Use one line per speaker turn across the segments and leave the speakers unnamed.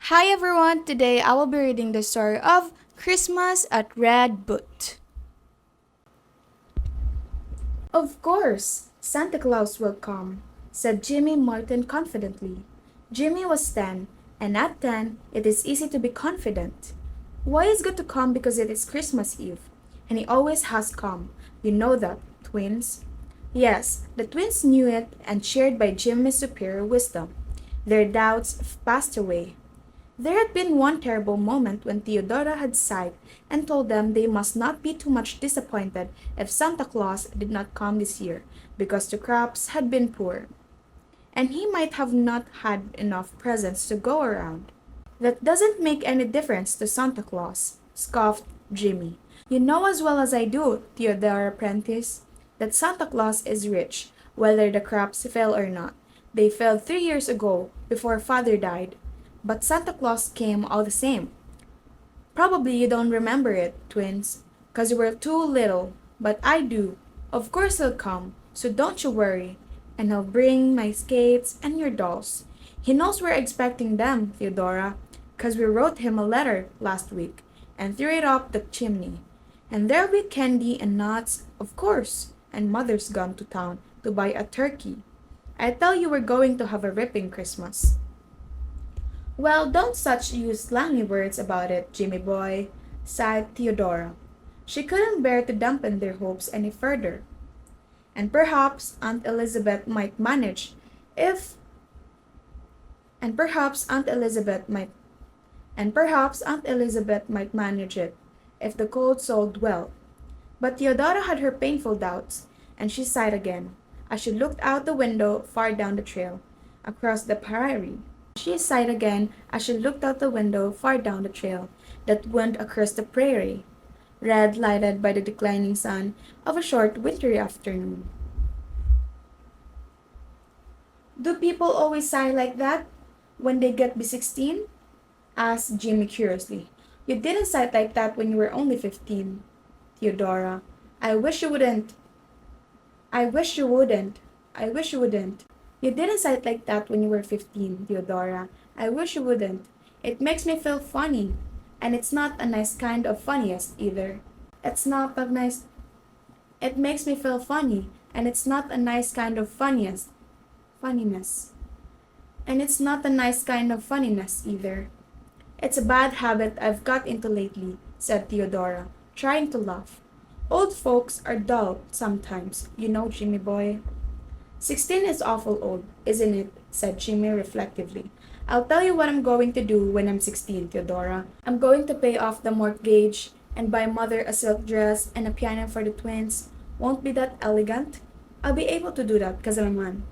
Hi everyone, today I will be reading the story of Christmas at Red Butte. Of course, Santa Claus will come, said Jimmy Martin confidently. Jimmy was 10, and at 10, it is easy to be confident. Why is good to come because it is Christmas Eve, and he always has come. You know that, twins. Yes, the twins knew it and cheered by Jimmy's superior wisdom. Their doubts passed away. There had been one terrible moment when Theodora had sighed and told them they must not be too much disappointed if Santa Claus did not come this year, because the crops had been poor, and he might have not had enough presents to go around. That doesn't make any difference to Santa Claus, scoffed Jimmy. You know as well as I do, Theodora Prentice, that Santa Claus is rich, whether the crops fail or not. They failed 3 years ago, before father died. But Santa Claus came all the same. Probably you don't remember it, twins, 'cause you were too little, but I do. Of course he'll come, so don't you worry. And he'll bring my skates and your dolls. He knows we're expecting them, Theodora, 'cause we wrote him a letter last week and threw it up the chimney. And there'll be candy and nuts, of course, and mother's gone to town to buy a turkey. I tell you we're going to have a ripping Christmas. Well, don't such use slangy words about it, Jimmy boy, sighed Theodora. She couldn't bear to dampen their hopes any further. And perhaps Aunt Elizabeth might manage if and perhaps Aunt Elizabeth might and perhaps Aunt Elizabeth might manage it if the cold sold well. But Theodora had her painful doubts, and she sighed again as she looked out the window far down the trail, across the prairie. She sighed again as she looked out the window far down the trail that went across the prairie, red lighted by the declining sun of a short wintry afternoon. Do people always sigh like that when they get be 16? Asked Jimmy curiously. You didn't sigh like that when you were only 15, Theodora. I wish you wouldn't. I wish you wouldn't. I wish you wouldn't. You didn't say it like that when you were 15, Theodora. I wish you wouldn't. It makes me feel funny. And it's not a nice kind of funniest either. It's not a nice. It makes me feel funny. And it's not a nice kind of funniest. Funniness. And it's not a nice kind of funniness either. It's a bad habit I've got into lately, said Theodora, trying to laugh. Old folks are dull sometimes, you know, Jimmy boy. 16 is awful old, isn't it? Said Jimmy reflectively. I'll tell you what I'm going to do when I'm 16, Theodora. I'm going to pay off the mortgage and buy mother a silk dress and a piano for the twins. Won't be that elegant? I'll be able to do that because I'm a man.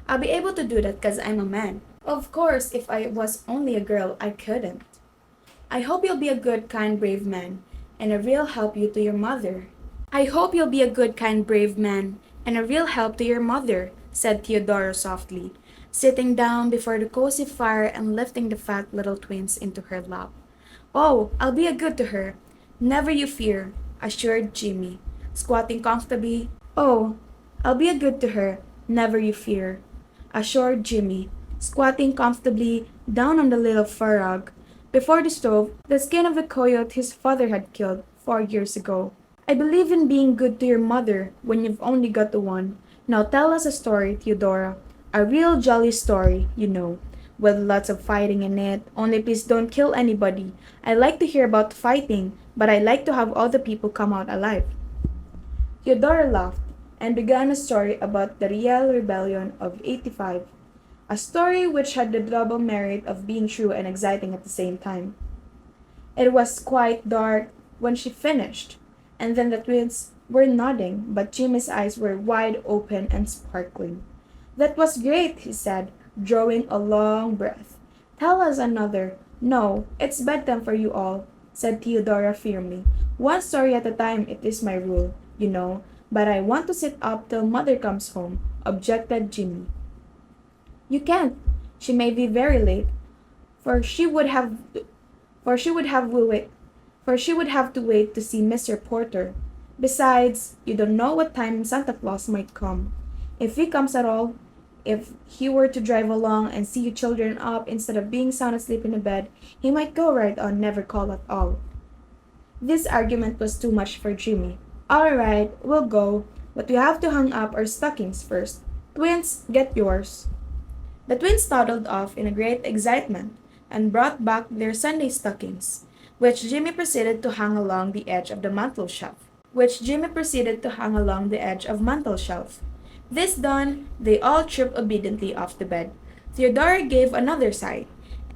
I'll be able to do that because I'm a man. Of course, if I was only a girl, I couldn't. I hope you'll be a good, kind, brave man, and a real help you to your mother. I hope you'll be a good, kind, brave man, and a real help to your mother, said Theodora softly, sitting down before the cozy fire and lifting the fat little twins into her lap. Oh, I'll be a good to her. Never you fear, assured Jimmy, squatting comfortably. Oh, I'll be a good to her. Never you fear, assured Jimmy, squatting comfortably down on the little fur rug before the stove, the skin of the coyote his father had killed 4 years ago. I believe in being good to your mother when you've only got the one. Now tell us a story, Theodora. A real jolly story, you know, with lots of fighting in it. Only please don't kill anybody. I like to hear about fighting, but I like to have all the people come out alive. Theodora laughed and began a story about the Real Rebellion of '85, a story which had the double merit of being true and exciting at the same time. It was quite dark when she finished, and then the twins were nodding, but Jimmy's eyes were wide open and sparkling. That was great, he said, drawing a long breath. Tell us another. No, it's bedtime for you all, said Theodora firmly. One story at a time, it is my rule, you know, but I want to sit up till mother comes home, objected Jimmy. You can't. She may be very late, for she would have for she would have to wait for she would have to wait to see Mr. Porter. Besides, you don't know what time Santa Claus might come. If he comes at all, If he were to drive along and see you children up instead of being sound asleep in the bed, he might go right on, never call at all. This argument was too much for Jimmy. All right, we'll go, but we have to hang up our stockings first. Twins, get yours. The twins toddled off in a great excitement and brought back their Sunday stockings, which Jimmy proceeded to hang along the edge of the mantel shelf. This done, they all tripped obediently off the bed. Theodora gave another sigh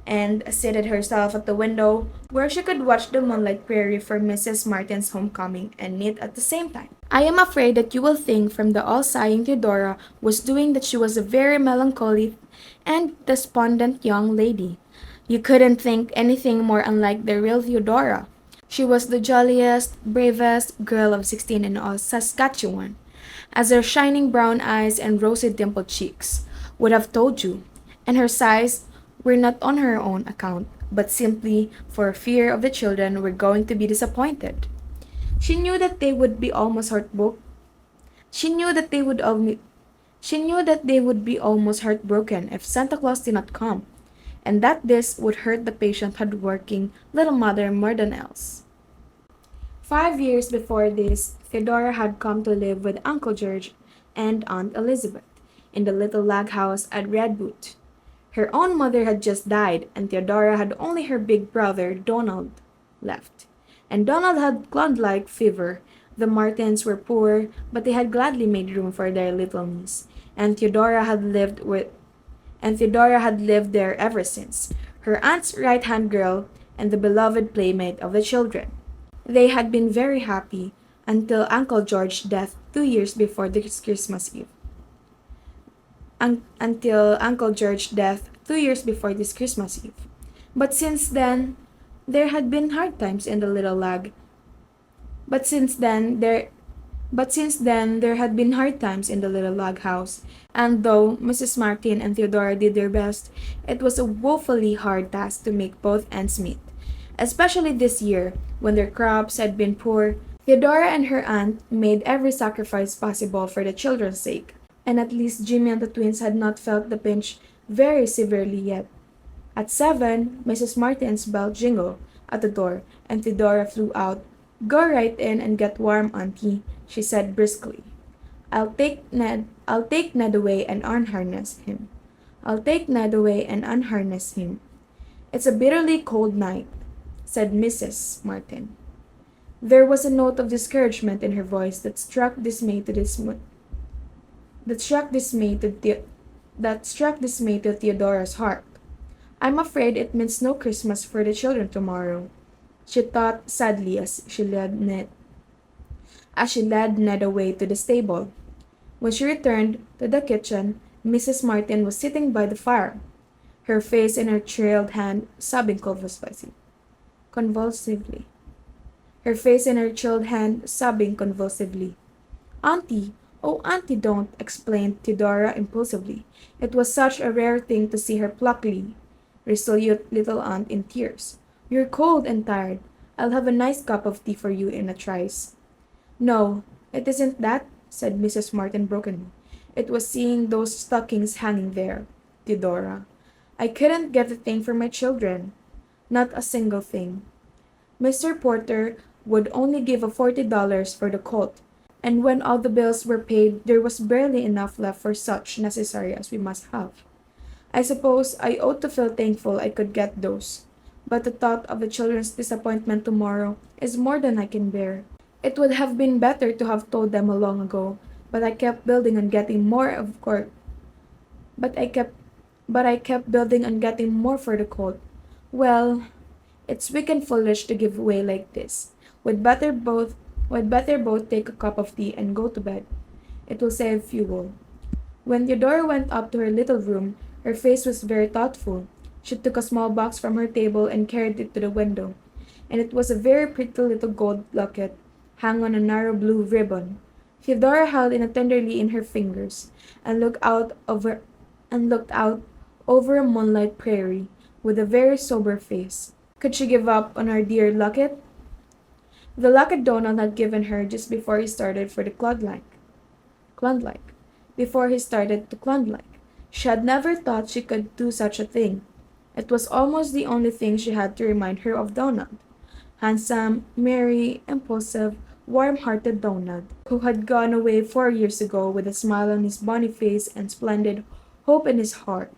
and seated herself at the window where she could watch the moonlight prairie for Mrs. Martin's homecoming and knit at the same time. I am afraid that you will think from the all-sighing Theodora was doing that she was a very melancholy and despondent young lady. You couldn't think anything more unlike the real Theodora. She was the jolliest, bravest girl of 16 in all Saskatchewan, as her shining brown eyes and rosy dimpled cheeks would have told you, and her sighs were not on her own account, but simply for fear of the children were going to be disappointed. She knew that they would be almost heartbroken. She knew that they would she knew that they would be almost heartbroken if Santa Claus did not come, and that this would hurt the patient, hard-working little mother more than else. 5 years before this, Theodora had come to live with Uncle George and Aunt Elizabeth in the little log house at Red Butte. Her own mother had just died, and Theodora had only her big brother, Donald, left. And Donald had Klondike fever. The Martins were poor, but they had gladly made room for their little niece, and Theodora had lived there ever since, her aunt's right-hand girl and the beloved playmate of the children. They had been very happy until Uncle George's death 2 years before this Christmas Eve. Until Uncle George's death 2 years before this Christmas Eve. But since then, there had been hard times in the little lag. But since then there had been hard times in the little log house, and though Mrs. Martin and Theodora did their best, it was a woefully hard task to make both ends meet. Especially this year, when their crops had been poor, Theodora and her aunt made every sacrifice possible for the children's sake, and at least Jimmy and the twins had not felt the pinch very severely yet. At 7, Mrs. Martin's bell jingled at the door, and Theodora flew out. Go right in and get warm, Auntie, she said briskly. I'll take Ned away and unharness him. It's a bitterly cold night, said Mrs. Martin. There was a note of discouragement in her voice that struck dismay to Theodora's heart. I'm afraid it means no Christmas for the children tomorrow, she thought sadly as she led Ned away to the stable. When she returned to the kitchen, Mrs. Martin was sitting by the fire, her face in her trailed hand sobbing convulsively. Auntie, oh Auntie, don't, explained Theodora impulsively. It was such a rare thing to see her pluckily, resolute little aunt in tears. You're cold and tired. I'll have a nice cup of tea for you in a trice. No, it isn't that, said Mrs. Martin brokenly. It was seeing those stockings hanging there, Theodora. I couldn't get a thing for my children. Not a single thing. Mr. Porter would only give a $40 for the colt, and when all the bills were paid, there was barely enough left for such necessary as we must have. I suppose I ought to feel thankful I could get those, but the thought of the children's disappointment tomorrow is more than I can bear. It would have been better to have told them long ago, but I kept building on getting more of course. But I kept building on getting more for the colt. Well, it's weak and foolish to give way like this. We'd better both take a cup of tea and go to bed. It will save fuel. When Theodora went up to her little room, her face was very thoughtful. She took a small box from her table and carried it to the window, and it was a very pretty little gold locket, hung on a narrow blue ribbon. Theodora held it tenderly in her fingers, and looked out over a moonlight prairie with a very sober face. Could she give up on her dear locket? The locket Donald had given her just before he started for the Klondike. She had never thought she could do such a thing. It was almost the only thing she had to remind her of Donald. Handsome, merry, impulsive, warm-hearted Donald, who had gone away 4 years ago with a smile on his bonny face and splendid hope in his heart.